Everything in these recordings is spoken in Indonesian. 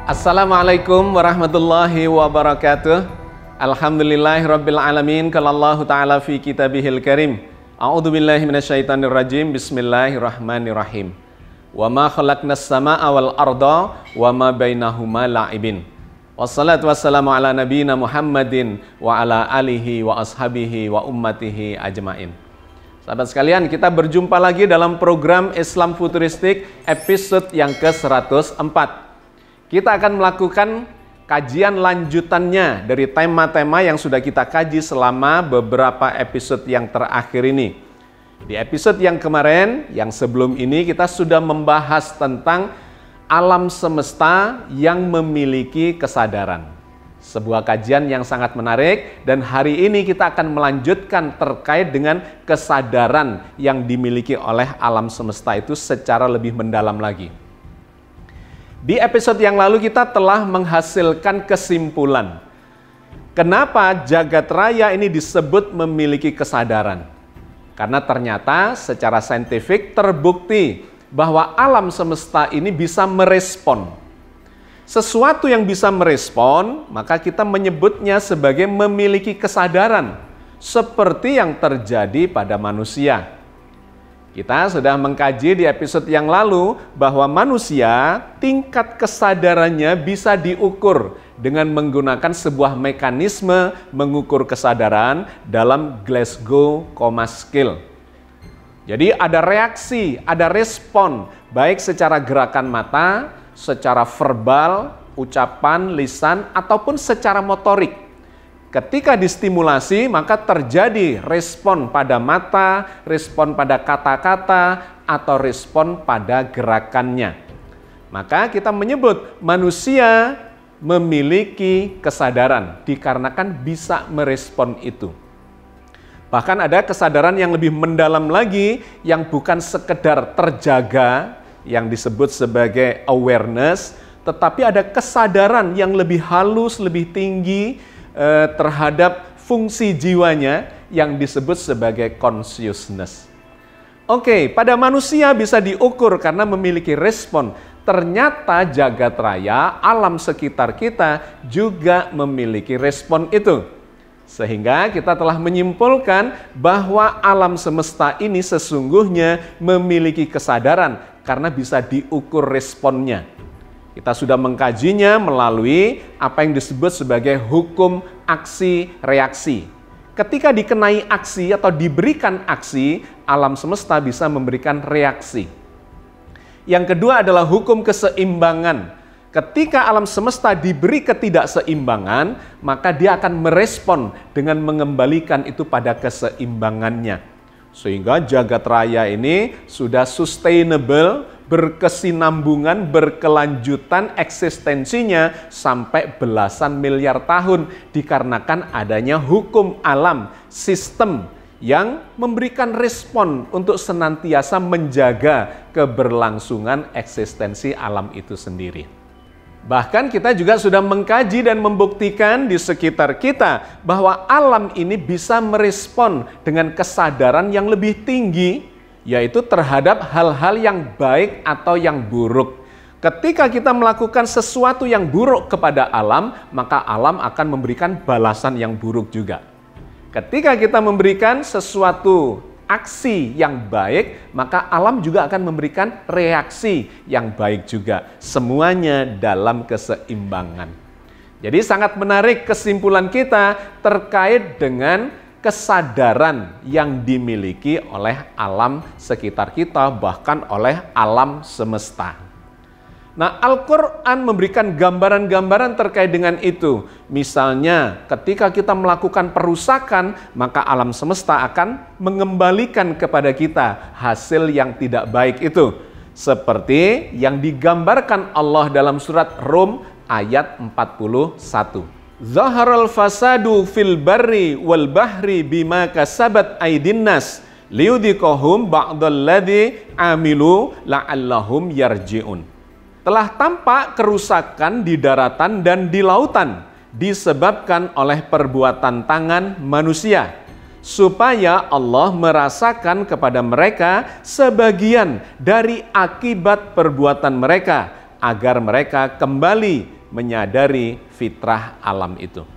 Assalamualaikum warahmatullahi wabarakatuh. Alhamdulillahirabbil alamin. Qala Allahu ta'ala fi kitabihil karim. A'udzubillahi minasyaitonir rajim. Bismillahirrahmanirrahim. Wa ma khalaqnas samaa'a wal arda wa ma bainahuma la'ibin. Wassalatu wassalamu ala nabiyyina Muhammadin wa ala alihi wa ashabihi wa ummatihi ajmain. Sahabat sekalian, kita berjumpa lagi dalam program Islam Futuristik episode yang ke-104. Kita akan melakukan kajian lanjutannya dari tema-tema yang sudah kita kaji selama beberapa episode yang terakhir ini. Di episode yang kemarin, yang sebelum ini, kita sudah membahas tentang alam semesta yang memiliki kesadaran. Sebuah kajian yang sangat menarik, dan hari ini kita akan melanjutkan terkait dengan kesadaran yang dimiliki oleh alam semesta itu secara lebih mendalam lagi. Di episode yang lalu kita telah menghasilkan kesimpulan. Kenapa jagat raya ini disebut memiliki kesadaran? Karena ternyata secara saintifik terbukti bahwa alam semesta ini bisa merespon. Sesuatu yang bisa merespon, maka kita menyebutnya sebagai memiliki kesadaran. Seperti yang terjadi pada manusia. Kita sudah mengkaji di episode yang lalu bahwa manusia tingkat kesadarannya bisa diukur dengan menggunakan sebuah mekanisme mengukur kesadaran dalam Glasgow Coma Scale. Jadi ada reaksi, ada respon, baik secara gerakan mata, secara verbal, ucapan, lisan, ataupun secara motorik. Ketika distimulasi, maka terjadi respon pada mata, respon pada kata-kata, atau respon pada gerakannya. Maka kita menyebut manusia memiliki kesadaran dikarenakan bisa merespon itu. Bahkan ada kesadaran yang lebih mendalam lagi yang bukan sekedar terjaga, yang disebut sebagai awareness, tetapi ada kesadaran yang lebih halus, lebih tinggi, terhadap fungsi jiwanya yang disebut sebagai consciousness. Oke, pada manusia bisa diukur karena memiliki respon. Ternyata jagat raya, alam sekitar kita juga memiliki respon itu. Sehingga kita telah menyimpulkan bahwa alam semesta ini sesungguhnya memiliki kesadaran karena bisa diukur responnya. Kita sudah mengkajinya melalui apa yang disebut sebagai hukum aksi-reaksi. Ketika dikenai aksi atau diberikan aksi, alam semesta bisa memberikan reaksi. Yang kedua adalah hukum keseimbangan. Ketika alam semesta diberi ketidakseimbangan, maka dia akan merespon dengan mengembalikan itu pada keseimbangannya. Sehingga jagat raya ini sudah sustainable, berkesinambungan, berkelanjutan eksistensinya sampai belasan miliar tahun dikarenakan adanya hukum alam, sistem yang memberikan respon untuk senantiasa menjaga keberlangsungan eksistensi alam itu sendiri. Bahkan kita juga sudah mengkaji dan membuktikan di sekitar kita bahwa alam ini bisa merespon dengan kesadaran yang lebih tinggi, yaitu terhadap hal-hal yang baik atau yang buruk. Ketika kita melakukan sesuatu yang buruk kepada alam, maka alam akan memberikan balasan yang buruk juga. Ketika kita memberikan sesuatu aksi yang baik, maka alam juga akan memberikan reaksi yang baik juga. Semuanya dalam keseimbangan. Jadi sangat menarik kesimpulan kita terkait dengan kesadaran yang dimiliki oleh alam sekitar kita, bahkan oleh alam semesta. Nah, Al-Quran memberikan gambaran-gambaran terkait dengan itu. Misalnya, ketika kita melakukan perusakan, maka alam semesta akan mengembalikan kepada kita hasil yang tidak baik itu. Seperti yang digambarkan Allah dalam surat Rum ayat 41. Zaharal fasadu fil barri wal bahri bima kasabat aydin nas liyudhiqahum ba'dalladzi amilu la'allahum yarji'un. Telah tampak kerusakan di daratan dan di lautan disebabkan oleh perbuatan tangan manusia, supaya Allah merasakan kepada mereka sebagian dari akibat perbuatan mereka, agar mereka kembali menyadari fitrah alam itu.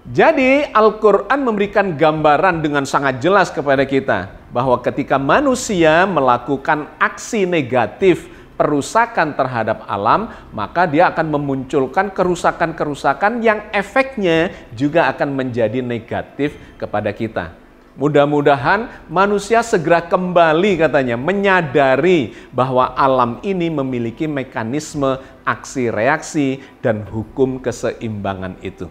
Jadi Al-Quran memberikan gambaran dengan sangat jelas kepada kita bahwa ketika manusia melakukan aksi negatif perusakan terhadap alam, maka dia akan memunculkan kerusakan-kerusakan yang efeknya juga akan menjadi negatif kepada kita. Mudah-mudahan manusia segera kembali katanya menyadari bahwa alam ini memiliki mekanisme aksi reaksi dan hukum keseimbangan itu.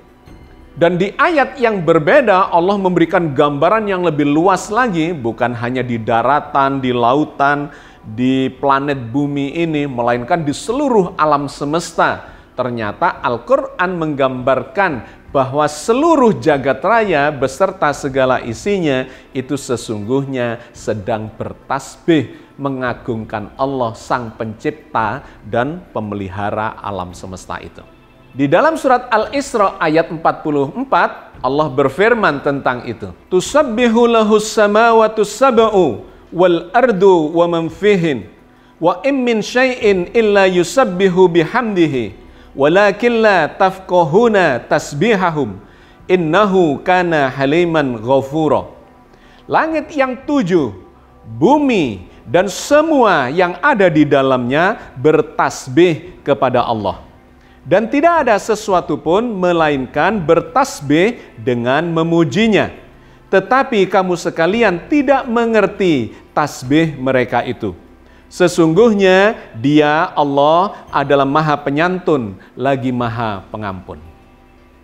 Dan di ayat yang berbeda Allah memberikan gambaran yang lebih luas lagi, bukan hanya di daratan, di lautan, di planet bumi ini, melainkan di seluruh alam semesta. Ternyata Al-Quran menggambarkan bahwa seluruh jagat raya beserta segala isinya itu sesungguhnya sedang bertasbih mengagungkan Allah Sang Pencipta dan Pemelihara alam semesta itu. Di dalam surat Al-Isra ayat 44, Allah berfirman tentang itu. Tusabbihu lahus samawati sab'u wal ardu wa man fihin wa in min syai'in illa yusabbihu bihamdihi walakin la tafqahuna tasbihahum innahu kana haliman ghafura. Langit yang 7, bumi dan semua yang ada di dalamnya bertasbih kepada Allah. Dan tidak ada sesuatu pun melainkan bertasbih dengan memujinya. Tetapi kamu sekalian tidak mengerti tasbih mereka itu. Sesungguhnya Dia Allah adalah Maha Penyantun lagi Maha Pengampun.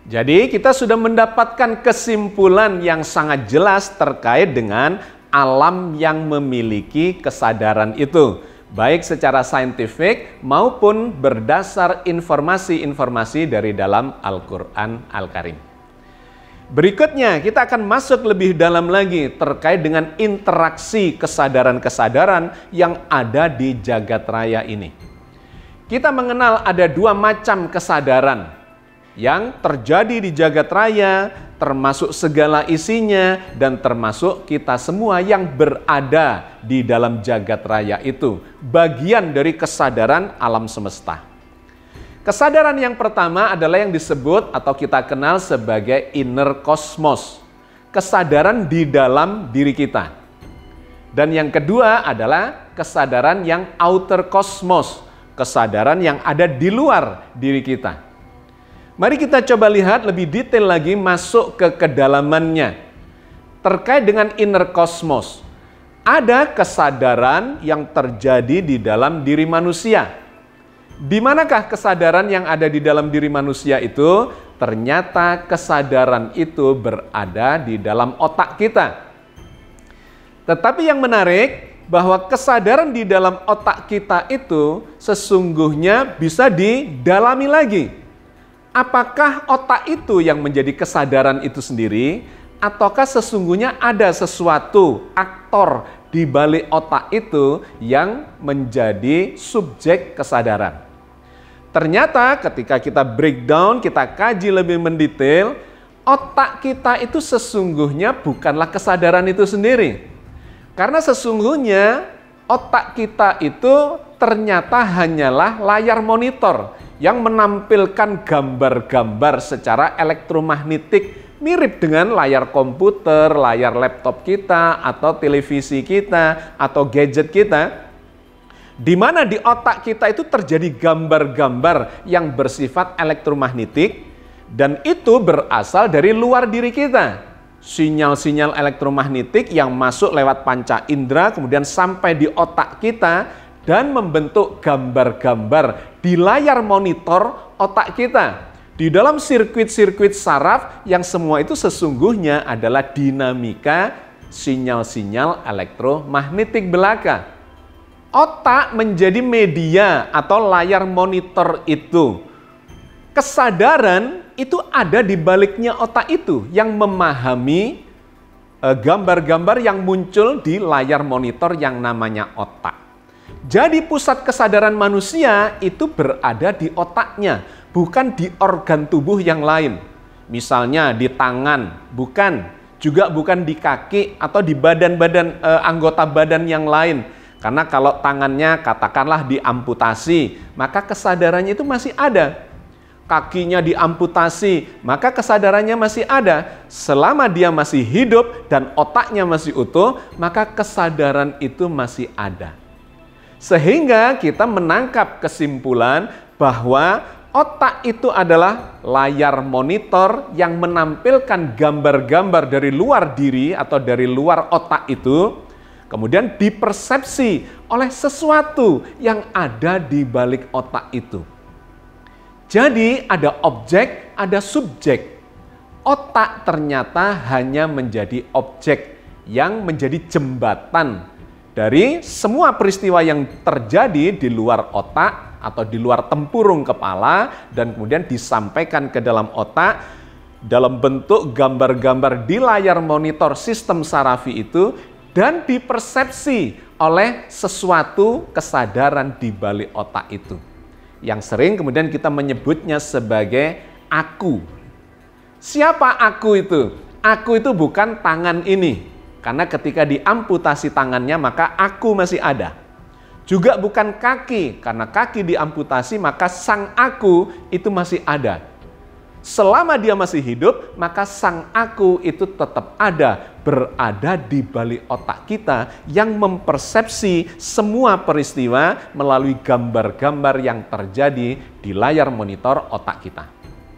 Jadi kita sudah mendapatkan kesimpulan yang sangat jelas terkait dengan alam yang memiliki kesadaran itu, baik secara saintifik maupun berdasar informasi-informasi dari dalam Al-Quran Al-Karim. Berikutnya kita akan masuk lebih dalam lagi terkait dengan interaksi kesadaran-kesadaran yang ada di jagat raya ini. Kita mengenal ada dua macam kesadaran yang terjadi di jagat raya, termasuk segala isinya dan termasuk kita semua yang berada di dalam jagat raya itu, bagian dari kesadaran alam semesta. Kesadaran yang pertama adalah yang disebut atau kita kenal sebagai inner cosmos, kesadaran di dalam diri kita. Dan yang kedua adalah kesadaran yang outer cosmos, kesadaran yang ada di luar diri kita. Mari kita coba lihat lebih detail lagi, masuk ke kedalamannya. Terkait dengan inner cosmos, ada kesadaran yang terjadi di dalam diri manusia. Di manakah kesadaran yang ada di dalam diri manusia itu? Ternyata kesadaran itu berada di dalam otak kita. Tetapi yang menarik, bahwa kesadaran di dalam otak kita itu sesungguhnya bisa didalami lagi. Apakah otak itu yang menjadi kesadaran itu sendiri, ataukah sesungguhnya ada sesuatu aktor di balik otak itu yang menjadi subjek kesadaran? Ternyata ketika kita breakdown, kita kaji lebih mendetail, otak kita itu sesungguhnya bukanlah kesadaran itu sendiri. Karena sesungguhnya otak kita itu ternyata hanyalah layar monitor yang menampilkan gambar-gambar secara elektromagnetik mirip dengan layar komputer, layar laptop kita, atau televisi kita, atau gadget kita. Di mana di otak kita itu terjadi gambar-gambar yang bersifat elektromagnetik, dan itu berasal dari luar diri kita. Sinyal-sinyal elektromagnetik yang masuk lewat panca indera, kemudian sampai di otak kita, dan membentuk gambar-gambar di layar monitor otak kita. Di dalam sirkuit-sirkuit saraf yang semua itu sesungguhnya adalah dinamika sinyal-sinyal elektromagnetik belaka. Otak menjadi media atau layar monitor itu. Kesadaran itu ada di baliknya otak itu yang memahami gambar-gambar yang muncul di layar monitor yang namanya otak. Jadi pusat kesadaran manusia itu berada di otaknya, bukan di organ tubuh yang lain. Misalnya di tangan, bukan. Juga bukan di kaki atau di badan-badan anggota badan yang lain. Karena kalau tangannya katakanlah diamputasi, maka kesadarannya itu masih ada. Kakinya diamputasi, maka kesadarannya masih ada. Selama dia masih hidup dan otaknya masih utuh, maka kesadaran itu masih ada. Sehingga kita menangkap kesimpulan bahwa otak itu adalah layar monitor yang menampilkan gambar-gambar dari luar diri atau dari luar otak itu, kemudian dipersepsi oleh sesuatu yang ada di balik otak itu. Jadi ada objek, ada subjek. Otak ternyata hanya menjadi objek yang menjadi jembatan dari semua peristiwa yang terjadi di luar otak atau di luar tempurung kepala dan kemudian disampaikan ke dalam otak dalam bentuk gambar-gambar di layar monitor sistem sarafi itu dan dipersepsi oleh sesuatu kesadaran di balik otak itu. Yang sering kemudian kita menyebutnya sebagai aku. Siapa aku itu? Aku itu bukan tangan ini. Karena ketika diamputasi tangannya maka aku masih ada. Juga bukan kaki. Karena kaki diamputasi maka sang aku itu masih ada. Selama dia masih hidup, maka sang aku itu tetap ada, berada di balik otak kita yang mempersepsi semua peristiwa melalui gambar-gambar yang terjadi di layar monitor otak kita.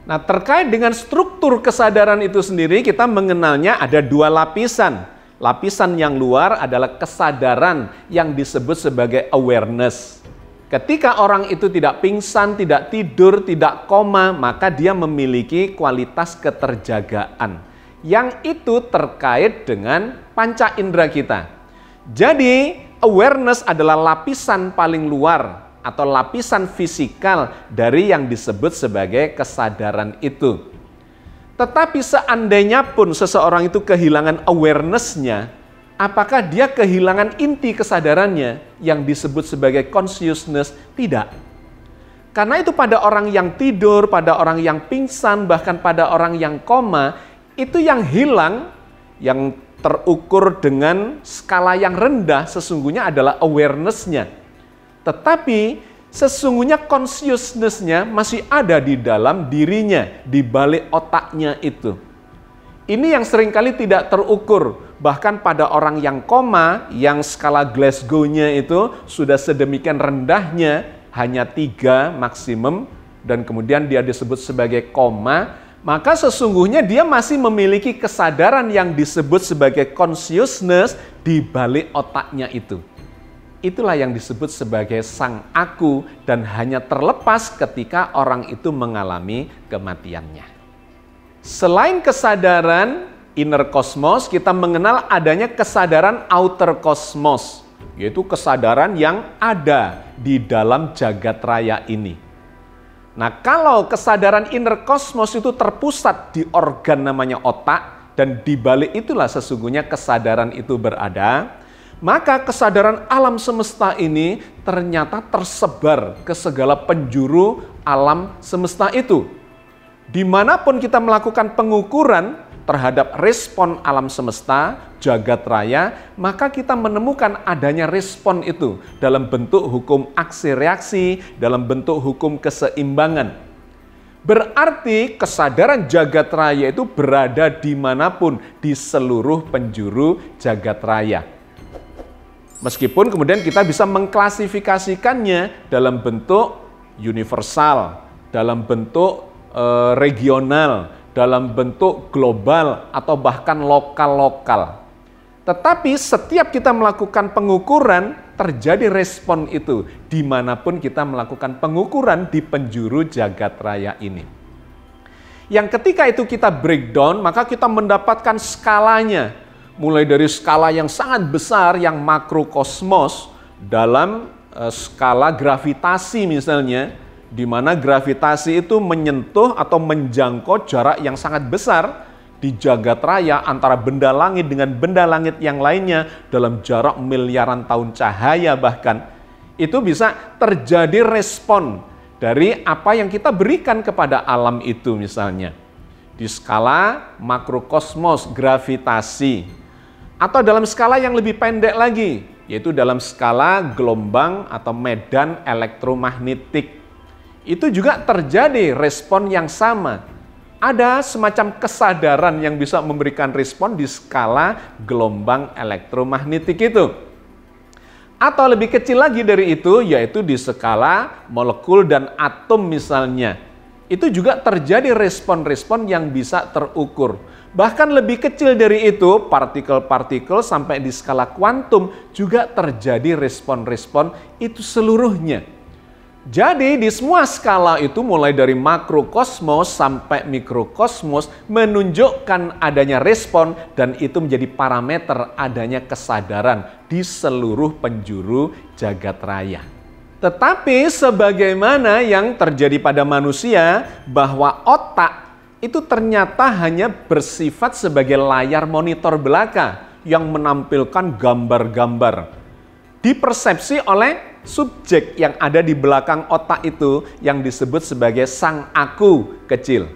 Nah, terkait dengan struktur kesadaran itu sendiri, kita mengenalnya ada dua lapisan. Lapisan yang luar adalah kesadaran yang disebut sebagai awareness. Ketika orang itu tidak pingsan, tidak tidur, tidak koma, maka dia memiliki kualitas keterjagaan. Yang itu terkait dengan panca indera kita. Jadi, awareness adalah lapisan paling luar atau lapisan fisikal dari yang disebut sebagai kesadaran itu. Tetapi seandainya pun seseorang itu kehilangan awareness-nya, apakah dia kehilangan inti kesadarannya yang disebut sebagai consciousness? Tidak. Karena itu pada orang yang tidur, pada orang yang pingsan, bahkan pada orang yang koma, itu yang hilang, yang terukur dengan skala yang rendah sesungguhnya adalah awareness-nya. Tetapi sesungguhnya consciousness-nya masih ada di dalam dirinya, di balik otaknya itu. Ini yang seringkali tidak terukur. Bahkan pada orang yang koma, yang skala Glasgow-nya itu sudah sedemikian rendahnya, hanya 3 maksimum, dan kemudian dia disebut sebagai koma, maka sesungguhnya dia masih memiliki kesadaran yang disebut sebagai consciousness di balik otaknya itu. Itulah yang disebut sebagai sang aku dan hanya terlepas ketika orang itu mengalami kematiannya. Selain kesadaran inner cosmos, kita mengenal adanya kesadaran outer cosmos, yaitu kesadaran yang ada di dalam jagat raya ini. Nah, kalau kesadaran inner cosmos itu terpusat di organ namanya otak, dan di balik itulah sesungguhnya kesadaran itu berada, maka kesadaran alam semesta ini ternyata tersebar ke segala penjuru alam semesta itu. Dimanapun kita melakukan pengukuran terhadap respon alam semesta, jagat raya, maka kita menemukan adanya respon itu dalam bentuk hukum aksi reaksi, dalam bentuk hukum keseimbangan. Berarti kesadaran jagat raya itu berada dimanapun di seluruh penjuru jagat raya. Meskipun kemudian kita bisa mengklasifikasikannya dalam bentuk universal, dalam bentuk regional, dalam bentuk global, atau bahkan lokal-lokal. Tetapi setiap kita melakukan pengukuran, terjadi respon itu dimanapun kita melakukan pengukuran di penjuru jagat raya ini. Yang ketika itu kita breakdown, maka kita mendapatkan skalanya. Mulai dari skala yang sangat besar, yang makrokosmos, dalam skala gravitasi misalnya, di mana gravitasi itu menyentuh atau menjangkau jarak yang sangat besar di jagat raya antara benda langit dengan benda langit yang lainnya dalam jarak miliaran tahun cahaya bahkan. Itu bisa terjadi respon dari apa yang kita berikan kepada alam itu misalnya. Di skala makrokosmos, gravitasi. Atau dalam skala yang lebih pendek lagi, yaitu dalam skala gelombang atau medan elektromagnetik. Itu juga terjadi respon yang sama. Ada semacam kesadaran yang bisa memberikan respon di skala gelombang elektromagnetik itu. Atau lebih kecil lagi dari itu, yaitu di skala molekul dan atom misalnya. Itu juga terjadi respon-respon yang bisa terukur. Bahkan lebih kecil dari itu, partikel-partikel sampai di skala kuantum juga terjadi respon-respon itu seluruhnya. Jadi di semua skala itu mulai dari makrokosmos sampai mikrokosmos menunjukkan adanya respon dan itu menjadi parameter adanya kesadaran di seluruh penjuru jagat raya. Tetapi sebagaimana yang terjadi pada manusia bahwa otak itu ternyata hanya bersifat sebagai layar monitor belaka yang menampilkan gambar-gambar. Dipersepsi oleh subjek yang ada di belakang otak itu yang disebut sebagai sang aku kecil.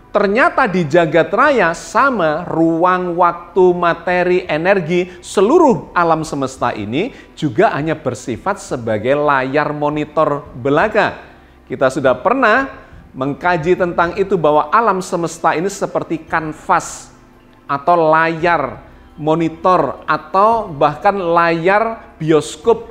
Ternyata di jagat raya sama ruang, waktu, materi, energi, seluruh alam semesta ini juga hanya bersifat sebagai layar monitor belaka. Kita sudah pernah mengkaji tentang itu bahwa alam semesta ini seperti kanvas atau layar monitor atau bahkan layar bioskop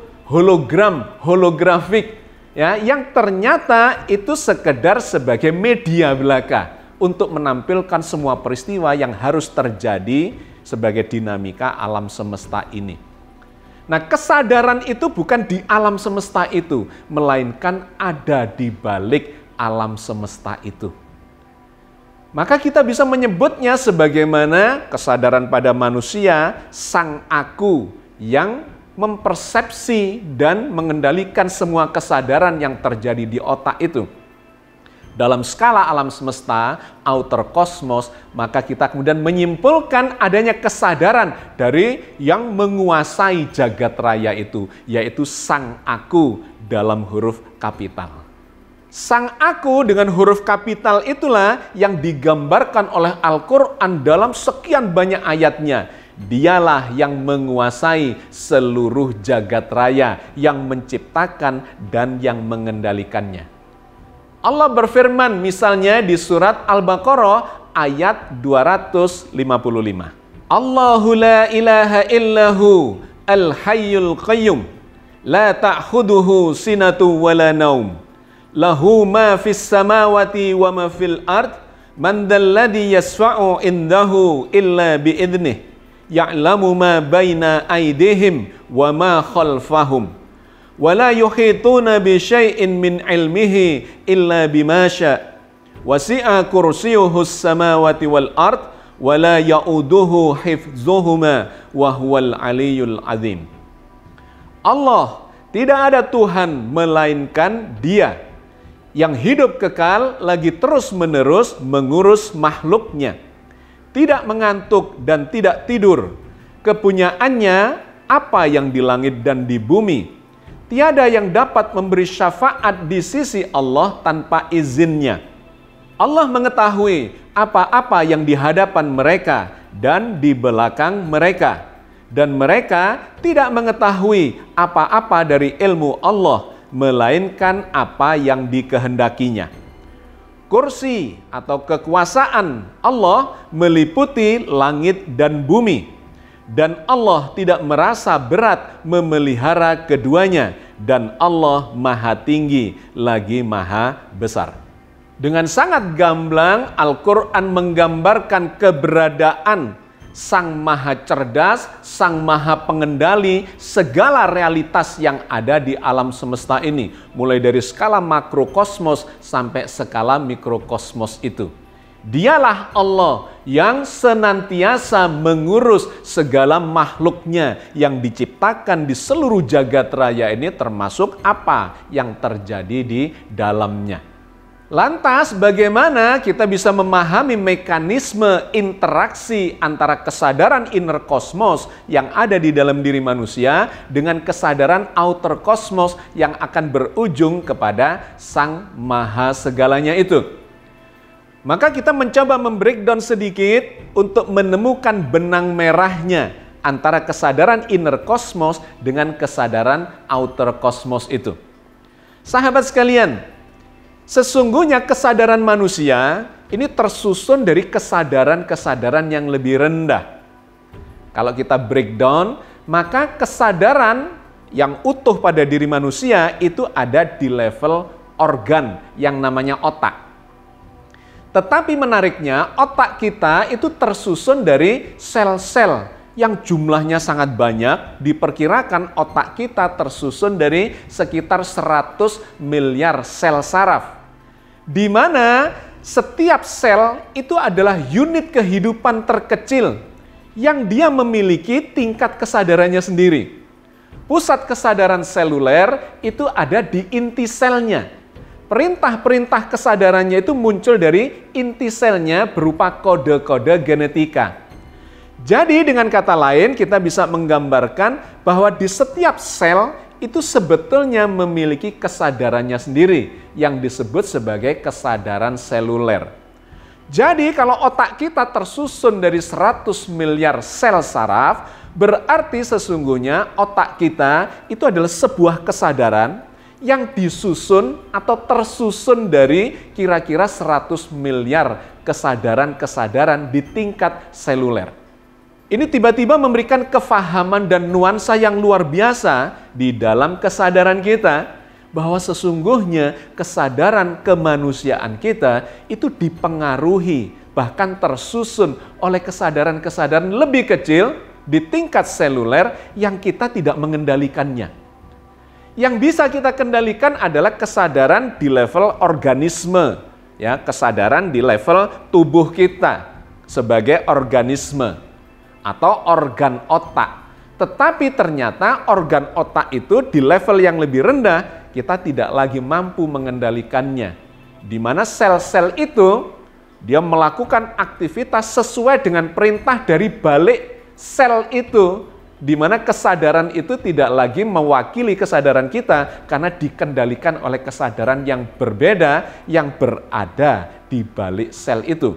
holografik ya, yang ternyata itu sekedar sebagai media belaka untuk menampilkan semua peristiwa yang harus terjadi sebagai dinamika alam semesta ini. Nah, kesadaran itu bukan di alam semesta itu, melainkan ada di balik alam semesta itu. Maka kita bisa menyebutnya sebagaimana kesadaran pada manusia, sang aku yang mempersepsi dan mengendalikan semua kesadaran yang terjadi di otak itu. Dalam skala alam semesta, outer kosmos, maka kita kemudian menyimpulkan adanya kesadaran dari yang menguasai jagat raya itu, yaitu sang aku dalam huruf kapital. Sang aku dengan huruf kapital itulah yang digambarkan oleh Al-Quran dalam sekian banyak ayatnya. Dialah yang menguasai seluruh jagat raya, yang menciptakan dan yang mengendalikannya. Allah berfirman misalnya di surat Al-Baqarah ayat 255. Allahu la ilaha illahu al-hayyul qayyum la ta'khuduhu sinatu wa la naum lahu ma fis samawati wa ma fil ard man dzalladzi yasfa'u indahu illa bi idnih ya'lamu ma baina aydihim wa ma khalfahum wa la yuhituna bi syai'in min ilmihi illa bima syaa wasi'a kursiyyuhus samawati wal ard wa la ya'uduhu hifdzuhuma wa huwal aliyyul azim. Allah, tidak ada Tuhan melainkan Dia yang hidup kekal lagi terus-menerus mengurus makhluknya. Tidak mengantuk dan tidak tidur. Kepunyaannya apa yang di langit dan di bumi. Tiada yang dapat memberi syafaat di sisi Allah tanpa izinnya. Allah mengetahui apa-apa yang di hadapan mereka dan di belakang mereka. Dan mereka tidak mengetahui apa-apa dari ilmu Allah, melainkan apa yang dikehendakinya. Kursi atau kekuasaan Allah meliputi langit dan bumi. Dan Allah tidak merasa berat memelihara keduanya. Dan Allah maha tinggi lagi maha besar. Dengan sangat gamblang Al-Quran menggambarkan keberadaan Sang Maha Cerdas, Sang Maha Pengendali segala realitas yang ada di alam semesta ini. Mulai dari skala makrokosmos sampai skala mikrokosmos itu. Dialah Allah yang senantiasa mengurus segala makhluknya yang diciptakan di seluruh jagat raya ini, termasuk apa yang terjadi di dalamnya. Lantas bagaimana kita bisa memahami mekanisme interaksi antara kesadaran inner kosmos yang ada di dalam diri manusia dengan kesadaran outer kosmos yang akan berujung kepada Sang Maha Segalanya itu? Maka kita mencoba membreakdown sedikit untuk menemukan benang merahnya antara kesadaran inner kosmos dengan kesadaran outer kosmos itu. Sahabat sekalian, sesungguhnya kesadaran manusia ini tersusun dari kesadaran-kesadaran yang lebih rendah. Kalau kita breakdown, maka kesadaran yang utuh pada diri manusia itu ada di level organ yang namanya otak. Tetapi menariknya, otak kita itu tersusun dari sel-sel yang jumlahnya sangat banyak. Diperkirakan otak kita tersusun dari sekitar 100 miliar sel saraf. Di mana setiap sel itu adalah unit kehidupan terkecil yang dia memiliki tingkat kesadarannya sendiri. Pusat kesadaran seluler itu ada di inti selnya. Perintah-perintah kesadarannya itu muncul dari inti selnya berupa kode-kode genetika. Jadi dengan kata lain kita bisa menggambarkan bahwa di setiap sel itu sebetulnya memiliki kesadarannya sendiri yang disebut sebagai kesadaran seluler. Jadi kalau otak kita tersusun dari 100 miliar sel saraf, berarti sesungguhnya otak kita itu adalah sebuah kesadaran yang disusun atau tersusun dari kira-kira 100 miliar kesadaran-kesadaran di tingkat seluler. Ini tiba-tiba memberikan kefahaman dan nuansa yang luar biasa di dalam kesadaran kita, bahwa sesungguhnya kesadaran kemanusiaan kita itu dipengaruhi, bahkan tersusun oleh kesadaran-kesadaran lebih kecil di tingkat seluler yang kita tidak mengendalikannya. Yang bisa kita kendalikan adalah kesadaran di level organisme, ya, kesadaran di level tubuh kita sebagai organisme atau organ otak. Tetapi ternyata organ otak itu di level yang lebih rendah kita tidak lagi mampu mengendalikannya. Di mana sel-sel itu dia melakukan aktivitas sesuai dengan perintah dari balik sel itu, di mana kesadaran itu tidak lagi mewakili kesadaran kita karena dikendalikan oleh kesadaran yang berbeda yang berada di balik sel itu.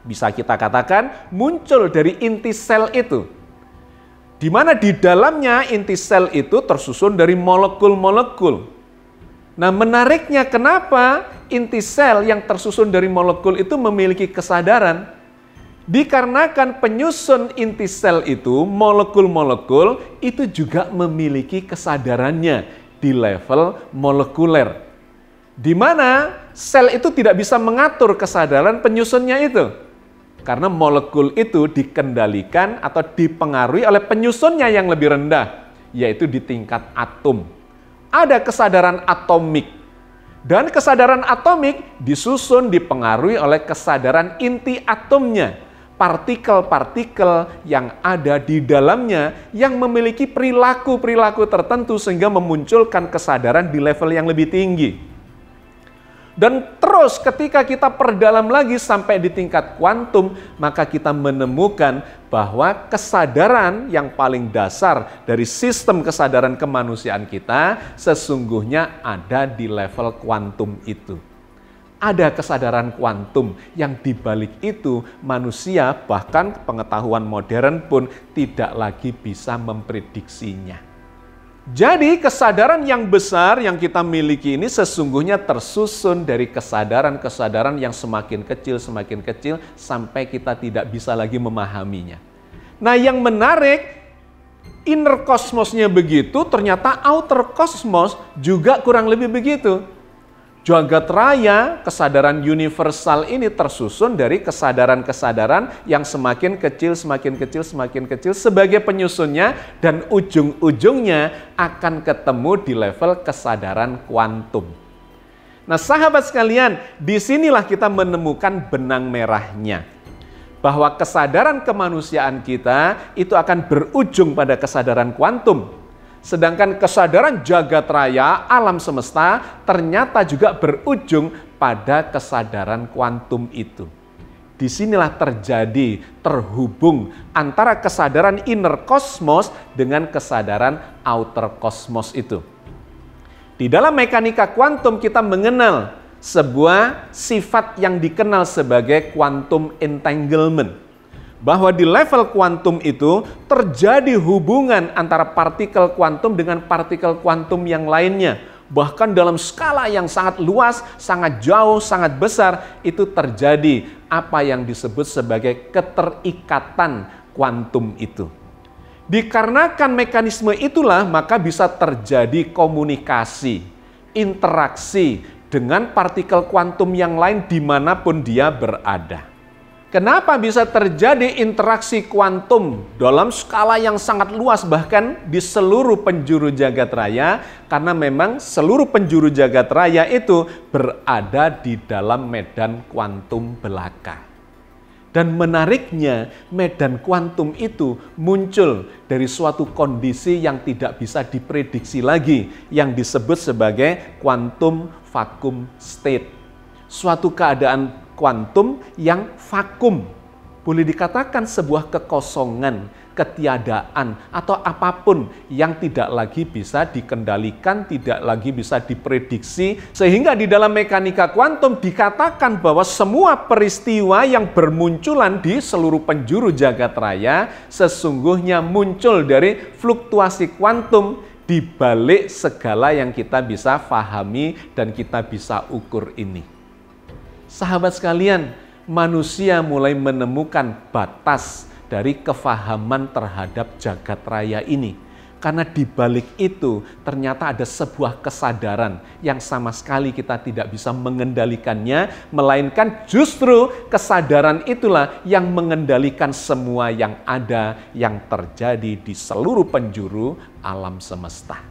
Bisa kita katakan muncul dari inti sel itu, di mana di dalamnya inti sel itu tersusun dari molekul-molekul. Nah, menariknya kenapa inti sel yang tersusun dari molekul itu memiliki kesadaran? Dikarenakan penyusun inti sel itu, molekul-molekul itu juga memiliki kesadarannya di level molekuler. Di mana sel itu tidak bisa mengatur kesadaran penyusunnya itu. Karena molekul itu dikendalikan atau dipengaruhi oleh penyusunnya yang lebih rendah, yaitu di tingkat atom. Ada kesadaran atomik. Dan kesadaran atomik disusun dipengaruhi oleh kesadaran inti atomnya. Partikel-partikel yang ada di dalamnya yang memiliki perilaku-perilaku tertentu sehingga memunculkan kesadaran di level yang lebih tinggi. Dan terus ketika kita perdalam lagi sampai di tingkat kuantum, maka kita menemukan bahwa kesadaran yang paling dasar dari sistem kesadaran kemanusiaan kita sesungguhnya ada di level kuantum itu. Ada kesadaran kuantum yang dibalik itu manusia bahkan pengetahuan modern pun tidak lagi bisa memprediksinya. Jadi kesadaran yang besar yang kita miliki ini sesungguhnya tersusun dari kesadaran-kesadaran yang semakin kecil sampai kita tidak bisa lagi memahaminya. Nah, yang menarik, inner kosmosnya begitu, ternyata outer kosmos juga kurang lebih begitu. Jagat raya, kesadaran universal ini tersusun dari kesadaran-kesadaran yang semakin kecil sebagai penyusunnya, dan ujung-ujungnya akan ketemu di level kesadaran kuantum. Nah, sahabat sekalian, disinilah kita menemukan benang merahnya. Bahwa kesadaran kemanusiaan kita itu akan berujung pada kesadaran kuantum. Sedangkan kesadaran jagat raya, alam semesta, ternyata juga berujung pada kesadaran kuantum itu. Disinilah terhubung antara kesadaran inner kosmos dengan kesadaran outer kosmos itu. Di dalam mekanika kuantum kita mengenal sebuah sifat yang dikenal sebagai quantum entanglement. bahwa di level kuantum itu terjadi hubungan antara partikel kuantum dengan partikel kuantum yang lainnya. Bahkan dalam skala yang sangat luas, sangat jauh, sangat besar, itu terjadi apa yang disebut sebagai keterikatan kuantum itu. Dikarenakan mekanisme itulah, maka bisa terjadi komunikasi, interaksi dengan partikel kuantum yang lain dimanapun dia berada. Kenapa bisa terjadi interaksi kuantum dalam skala yang sangat luas, bahkan di seluruh penjuru jagat raya? Karena memang seluruh penjuru jagat raya itu berada di dalam medan kuantum belaka. Dan menariknya, medan kuantum itu muncul dari suatu kondisi yang tidak bisa diprediksi lagi, yang disebut sebagai quantum vacuum state. Suatu keadaan kuantum yang vakum, boleh dikatakan sebuah kekosongan, ketiadaan, atau apapun yang tidak lagi bisa dikendalikan, tidak lagi bisa diprediksi, sehingga di dalam mekanika kuantum dikatakan bahwa semua peristiwa yang bermunculan di seluruh penjuru jagat raya sesungguhnya muncul dari fluktuasi kuantum di balik segala yang kita bisa pahami dan kita bisa ukur ini. Sahabat sekalian, manusia mulai menemukan batas dari kefahaman terhadap jagat raya ini. Karena di balik itu ternyata ada sebuah kesadaran yang sama sekali kita tidak bisa mengendalikannya, melainkan justru kesadaran itulah yang mengendalikan semua yang ada, yang terjadi di seluruh penjuru alam semesta.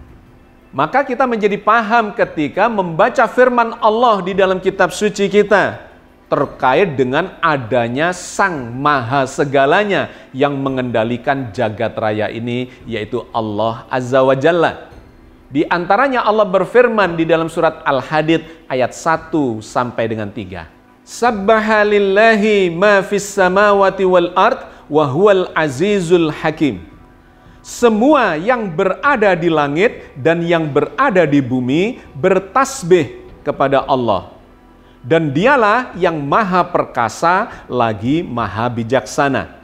Maka kita menjadi paham ketika membaca firman Allah di dalam kitab suci kita terkait dengan adanya Sang Maha Segalanya yang mengendalikan jagat raya ini, yaitu Allah Azza wa Jalla. Di antaranya Allah berfirman di dalam surat Al-Hadid ayat 1 sampai dengan 3. Sabbaha lillahi ma fis samawati wal ard wa huwal azizul hakim. Semua yang berada di langit dan yang berada di bumi bertasbih kepada Allah. Dan dialah yang maha perkasa lagi maha bijaksana.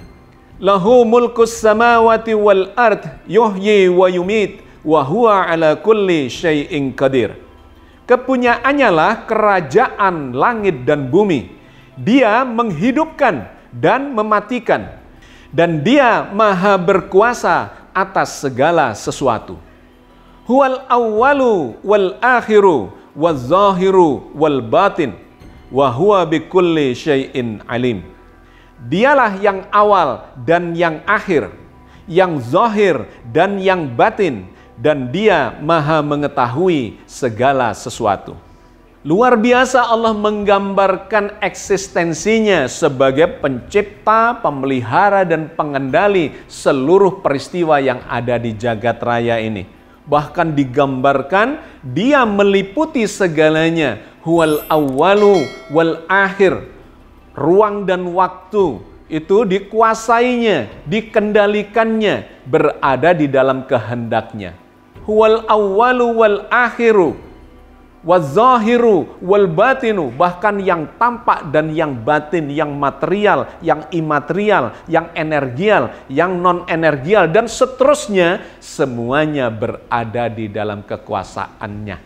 Lahu mulkus samawati wal ard yuhyi wa yumit wa huwa ala kulli syai'in qadir. Kepunyaannya lah kerajaan langit dan bumi. Dia menghidupkan dan mematikan. Dan dia maha berkuasa atas segala sesuatu. Huwal awwalu wal akhiru wal zahiru wal batin wa huwa bikulli syai'in alim. Dialah yang awal dan yang akhir, yang zahir dan yang batin, dan dia maha mengetahui segala sesuatu. Luar biasa Allah menggambarkan eksistensinya sebagai pencipta, pemelihara, dan pengendali seluruh peristiwa yang ada di jagat raya ini. Bahkan digambarkan dia meliputi segalanya. Huwal awwalu wal akhir. Ruang dan waktu itu dikuasainya, dikendalikannya, berada di dalam kehendaknya. Huwal awwalu wal akhiru. Wazahiru wal batinu, bahkan yang tampak dan yang batin, yang material, yang imaterial, yang energial, yang non-energial, dan seterusnya, semuanya berada di dalam kekuasaannya.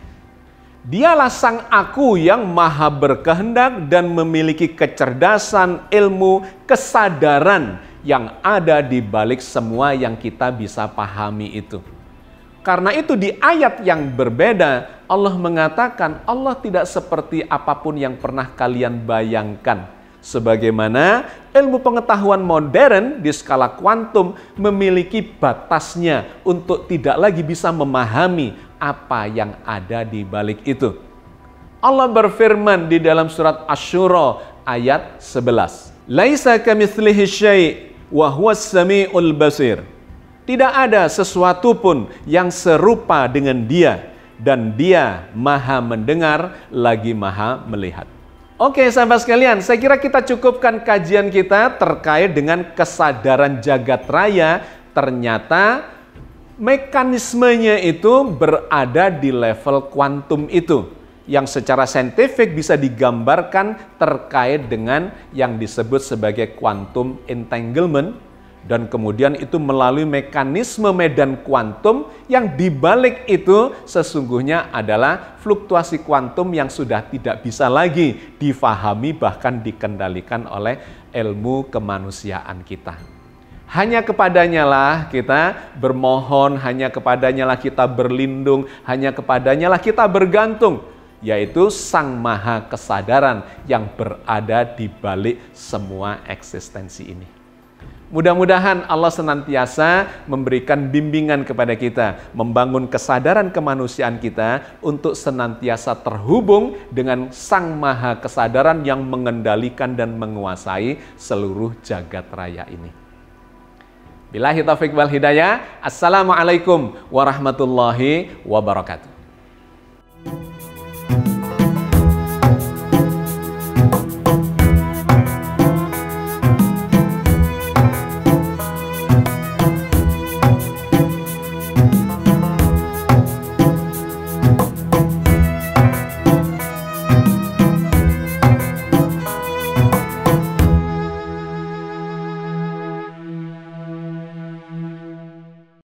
Dialah Sang Aku yang maha berkehendak dan memiliki kecerdasan, ilmu, kesadaran yang ada di balik semua yang kita bisa pahami itu. Karena itu di ayat yang berbeda Allah mengatakan Allah tidak seperti apapun yang pernah kalian bayangkan. Sebagaimana ilmu pengetahuan modern di skala kuantum memiliki batasnya untuk tidak lagi bisa memahami apa yang ada di balik itu. Allah berfirman di dalam surat Asy-Syura ayat 11. Laisa kamitslihi syai' wa huwas samiul basir. Tidak ada sesuatu pun yang serupa dengan Dia, dan Dia maha mendengar lagi maha melihat. Oke sahabat sekalian, saya kira kita cukupkan kajian kita terkait dengan kesadaran jagat raya. Ternyata mekanismenya itu berada di level kuantum itu. yang secara saintifik bisa digambarkan terkait dengan yang disebut sebagai quantum entanglement, dan kemudian itu melalui mekanisme medan kuantum yang dibalik itu sesungguhnya adalah fluktuasi kuantum yang sudah tidak bisa lagi difahami bahkan dikendalikan oleh ilmu kemanusiaan kita. Hanya kepadanya lah kita bermohon, hanya kepadanya lah kita berlindung, hanya kepadanya lah kita bergantung, yaitu Sang Maha Kesadaran yang berada di balik semua eksistensi ini. Mudah-mudahan Allah senantiasa memberikan bimbingan kepada kita, membangun kesadaran kemanusiaan kita untuk senantiasa terhubung dengan Sang Maha Kesadaran yang mengendalikan dan menguasai seluruh jagat raya ini. Billahi taufiq wal hidayah. Assalamualaikum warahmatullahi wabarakatuh.